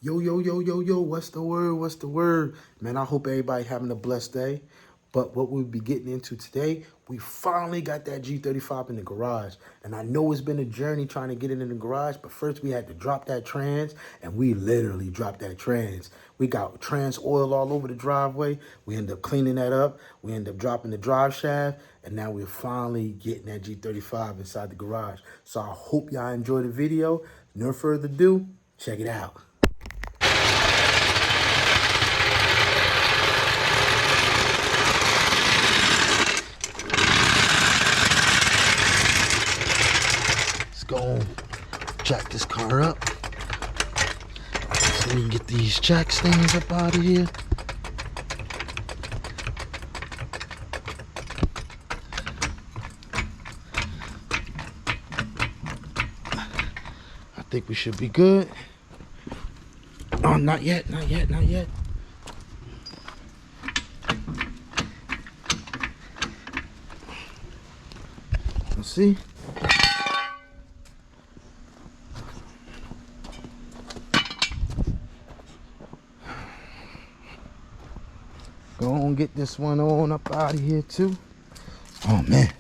Yo, yo, yo, yo, yo, what's the word? What's the word? Man, I hope everybody having a blessed day. But what we'll be getting into today, we finally got that G35 in the garage. And I know it's been a journey trying to get it in the garage, but first we had to drop that trans, and we literally dropped that trans. We got trans oil all over the driveway. We end up cleaning that up. We end up dropping the drive shaft, and now we're finally getting that G35 inside the garage. So I hope y'all enjoy the video. No further ado, check it out. Go jack this car up so we can get these jack stands up out of here. I think we should be good. Oh, not yet, not yet, not yet. Let's see. Go on, get this one on up out of here too. Oh man.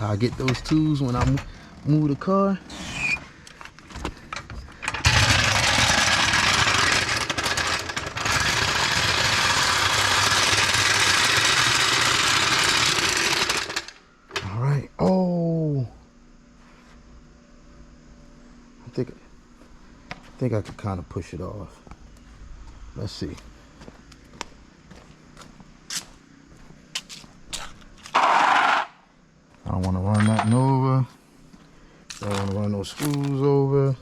I'll get those tools when I move the car. All right. Oh, I think I could kind of push it off. Let's see. I don't want to run nothing over. Don't want to run no screws over.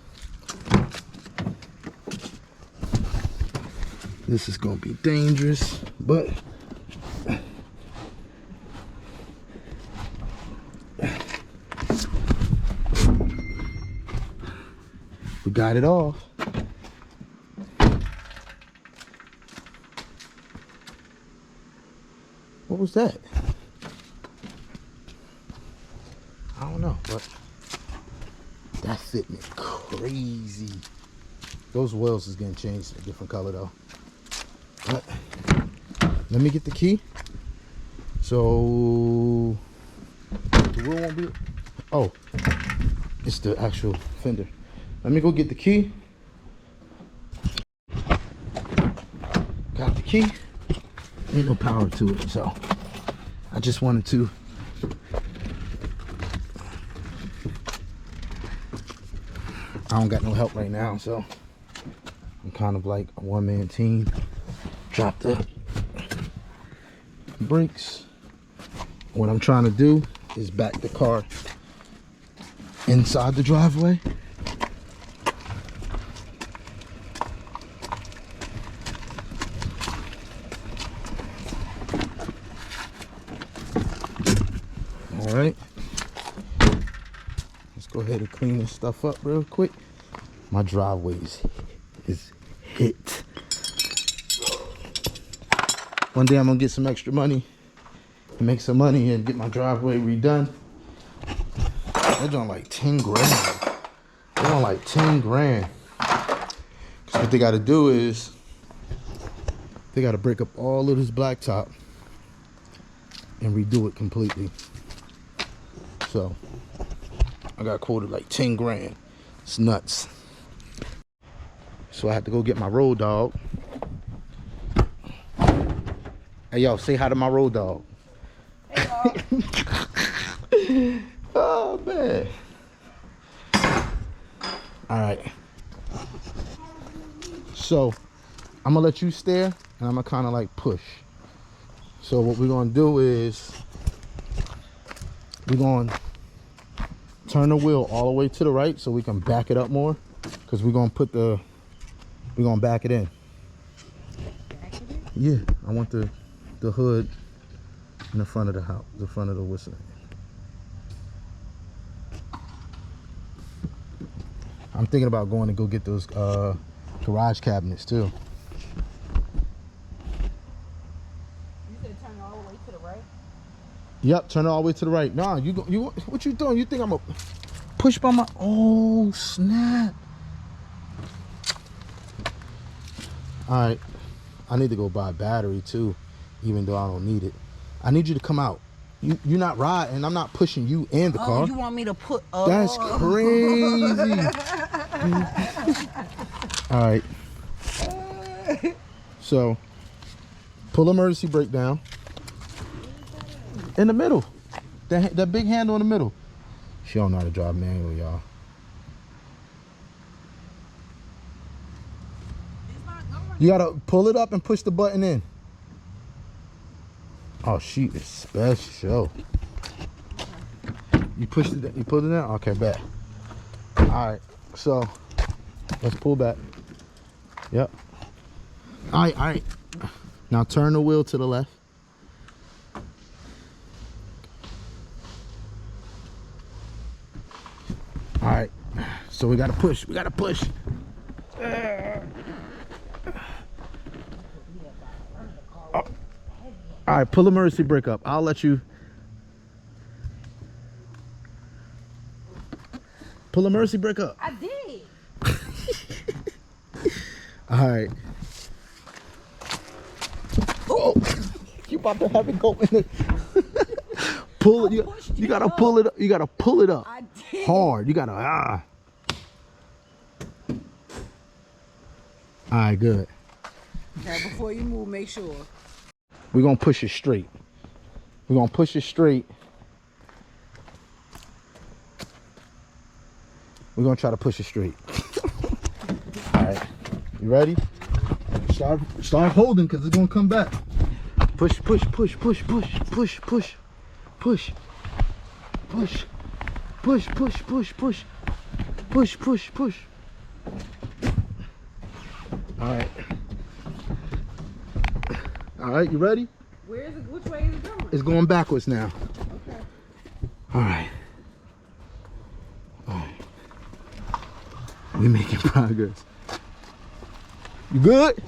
This is going to be dangerous, but we got it off. What was that? I don't know, but that fit me crazy. Those wheels is getting changed to a different color though. But let me get the key. So the wheel won't be. Oh, it's the actual fender. Let me go get the key. Got the key. Ain't no power to it, so I just wanted to. I don't got no help right now, so I'm kind of like a one-man team. Drop the brakes. What I'm trying to do is back the car inside the driveway. All right. Go ahead and clean this stuff up real quick. My driveway is hit. One day I'm gonna get some extra money and make some money and get my driveway redone. They're doing like 10 grand. They're doing like 10 grand. Cause what they gotta do is they gotta break up all of this blacktop and redo it completely. So I got quoted like 10 grand. It's nuts. So I have to go get my road dog. Hey, yo, say hi to my road dog. Hey, oh, man. All right. So I'm going to let you stare, and I'm going to kind of like push. So what we're going to do is we're going to turn the wheel all the way to the right so we can back it up more, because we're gonna back it in. Yeah, I want the hood in the front of the house, the front of the what's it? I'm thinking about going to go get those garage cabinets too. You said turn all the way to the right? Yep, turn it all the way to the right. Nah, you what you doing? You think I'm a push by my? Oh snap! All right, I need to go buy a battery too, even though I don't need it. I need you to come out. You're not riding. I'm not pushing you and the car. You want me to put? That's crazy. All right. So, pull emergency brake down. In the middle. That big handle in the middle. She don't know how to drive manual, y'all. You gotta pull it up and push the button in. Oh, she is special. You pushed it. You pulled it down. Okay, bet. All right. So let's pull back. Yep. All right. All right. Now turn the wheel to the left. All right. So we gotta push. We gotta push. Oh. All right. Pull the emergency brake up. I'll let you. Pull the emergency brake up. I did. All right. Oh, you about to have it go in it. Pull it. You gotta pull it up. You gotta pull it up. I did. Hard. You gotta All right, good. Now before you move, make sure. We're gonna push it straight. We're gonna push it straight. We're gonna try to push it straight. All right, you ready? Start holding because it's gonna come back. Push, push, push, push, push, push, push, push, push, push, push, push, push, push, push, push. All right, you ready? Where is it? Which way is it going? It's going backwards now. Okay. All right. All right. We making progress. You good?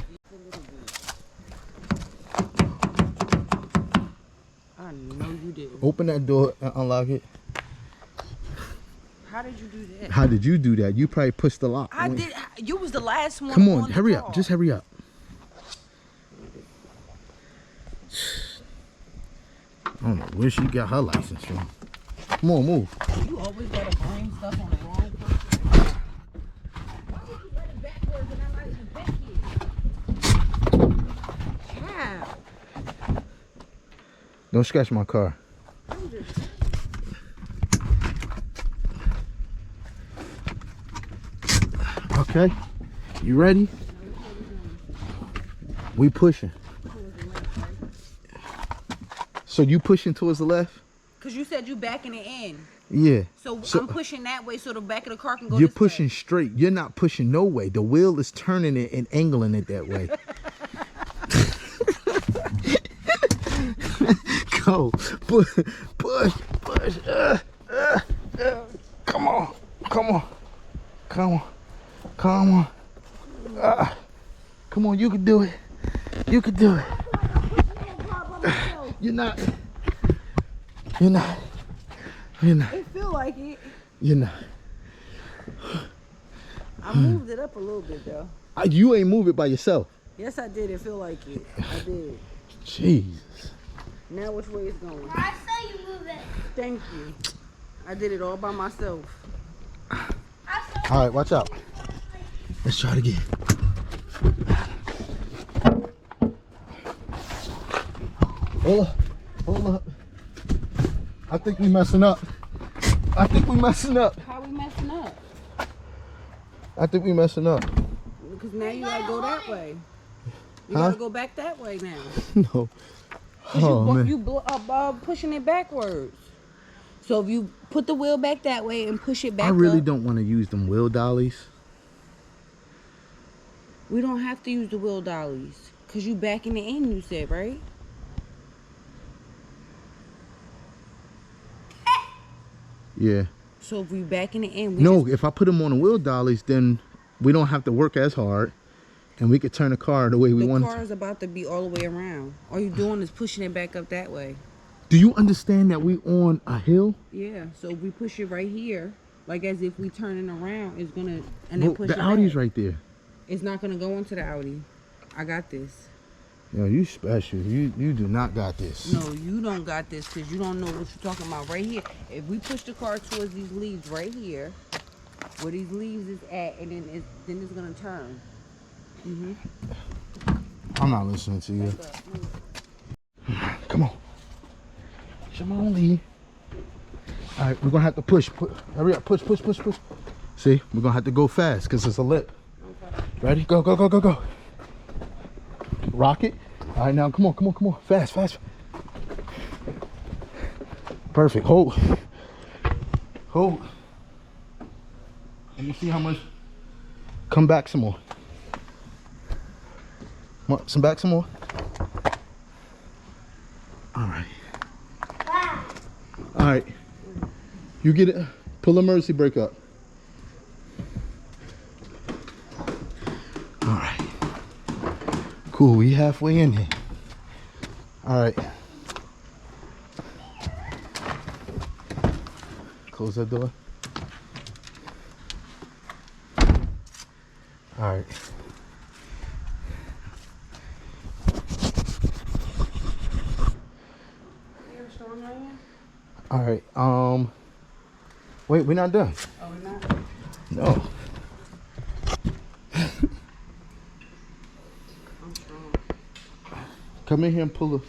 I know you didn't. Open that door and unlock it. How did you do that? How did you do that? You probably pushed the lock. I did. You was the last one. Come on, hurry up. Just hurry up. I don't know where she got her license from. Come on, move. You always gotta bring stuff on the wrong person. Why did you let it backwards and I'm not even back here? How? Don't scratch my car. Okay, you ready? We pushing. So you pushing towards the left? Cause you said you backing it in. Yeah. So I'm pushing that way so the back of the car can go. You're this pushing way. straight. You're not pushing no way. The wheel is turning it and angling it that way. Go. Push, push, push. Come on. Come on. Come on. Come on. Come on, you can do it. You can do it. You're not. You're not. You're not. It feel like it. You're not. I moved it up a little bit though. You ain't move it by yourself. Yes, I did. It feel like it. I did. Jesus. Now which way it's going? I saw you move it. Thank you. I did it all by myself. All right, watch out. Let's try it again. Hold up. Hold up. I think we messing up. I think we messing up. How we messing up? I think we messing up. Because now you gotta go that way. You Huh? gotta go back that way now. No. Oh, man. You pushing it backwards. So if you put the wheel back that way and push it back I really up, don't want to use them wheel dollies. we don't have to use the wheel dollies. Because you backing it in, you said, right? Yeah. So if we backing it in, we No, if I put them on the wheel dollies, then we don't have to work as hard, and we could turn the car the way we want it. The car is about to be all the way around. All you're doing is pushing it back up that way. Do you understand that we on a hill? Yeah. So if we push it right here, like as if we turning around, it's gonna and then Well, push the it Audi's back. right there. It's not gonna go into the Audi. I got this. Yo, you special. You do not got this. No, you don't got this because you don't know what you're talking about right here. If we push the car towards these leaves right here, where these leaves is at, and then it's gonna turn. I'm not listening to you. Come on. Shamoli. All right, we're gonna have to push. Hurry up, push. See, we're gonna have to go fast because it's a lip. Okay. Ready? Go. Rock it. All right, now come on. Fast. Perfect. Hold. Let me see how much. Come back some more. Back some more. All right. You get it. Pull the emergency brake up. All right. Cool. We halfway in here. All right. Close that door. All right. All right. Wait, we're not done. Oh, we're not? No. I'm strong. Come in here and pull the.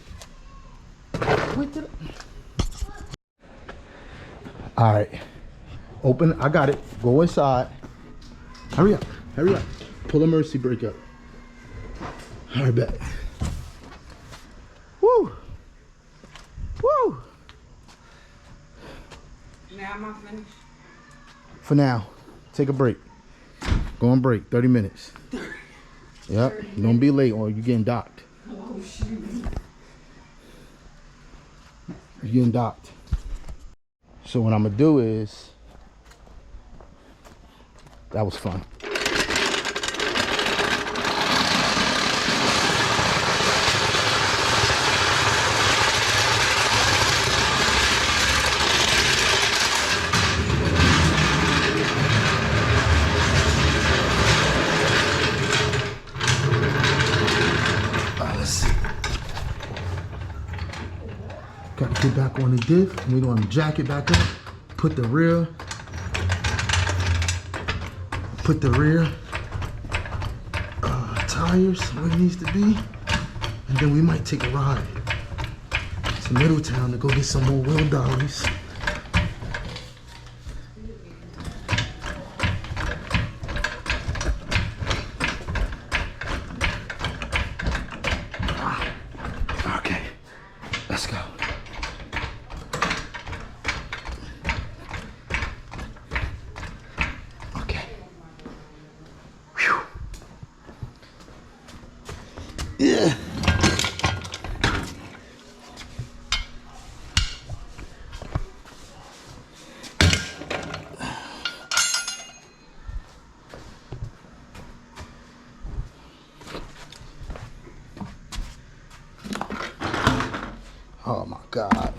All right. Open. I got it. Go inside. Hurry up. Pull the emergency brake up. All right, back. Woo. Now am I finished? For now, take a break. Go on break. 30 minutes. Yep. Don't be late or you're getting docked. Oh, shoot. You're getting docked. So what I'm gonna do is, that was fun. Let's see. Got to get back on the diff. We're gonna jack it back up. Put the rear tires where it needs to be, and then we might take a ride to Middletown to go get some more wheel dollies. Okay, let's go. Okay. Whew. Yeah. Oh my God.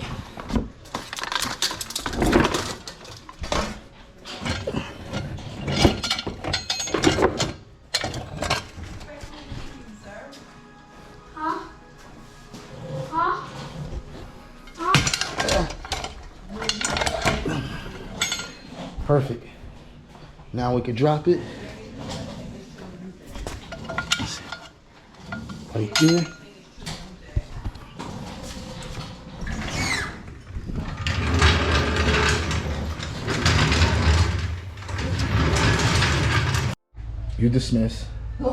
Perfect. Now we can drop it. Right there. You dismiss. You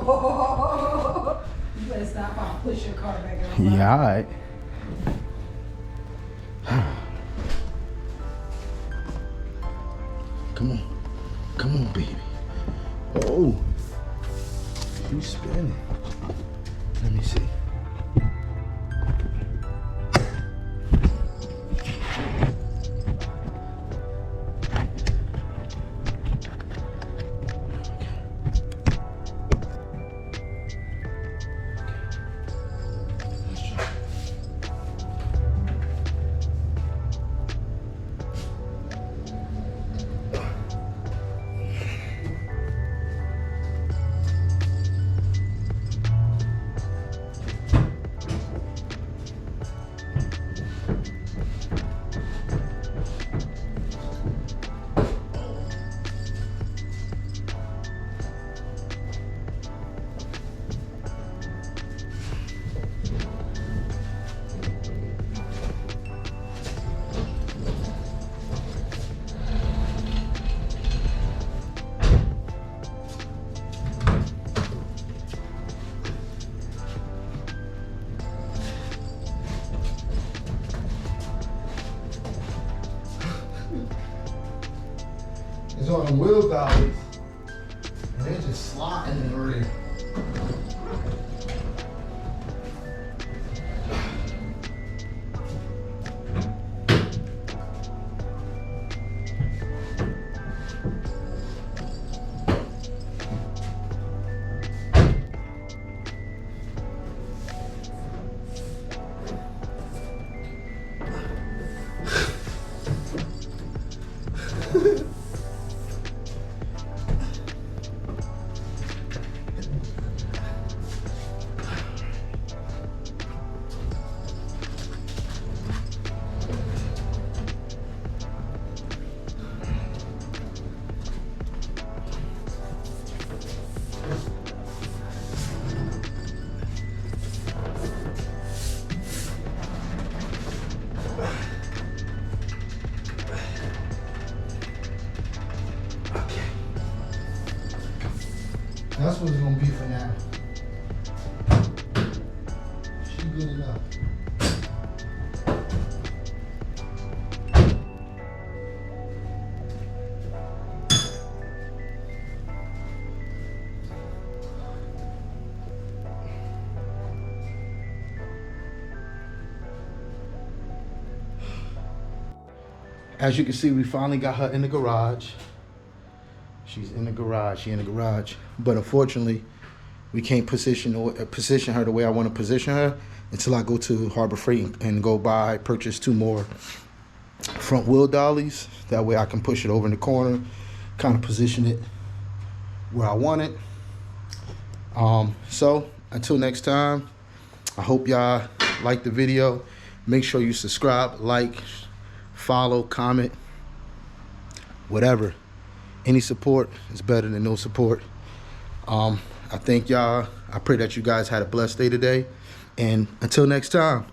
better stop. I'll push your car back up. Yeah, all right. Come on, baby. Oh, you spinning. Let me see. is on the wheel dollies, and they're just sliding in the rear. That's what it's gonna be for now. She good enough. As you can see, we finally got her in the garage. She's in the garage. She in the garage. But unfortunately, we can't position her the way I want to position her until I go to Harbor Freight and go purchase 2 more front wheel dollies. That way I can push it over in the corner, kind of position it where I want it. So until next time, I hope y'all like the video. Make sure you subscribe, like, follow, comment, whatever. Any support is better than no support. I thank y'all. I pray that you guys had a blessed day today. And until next time.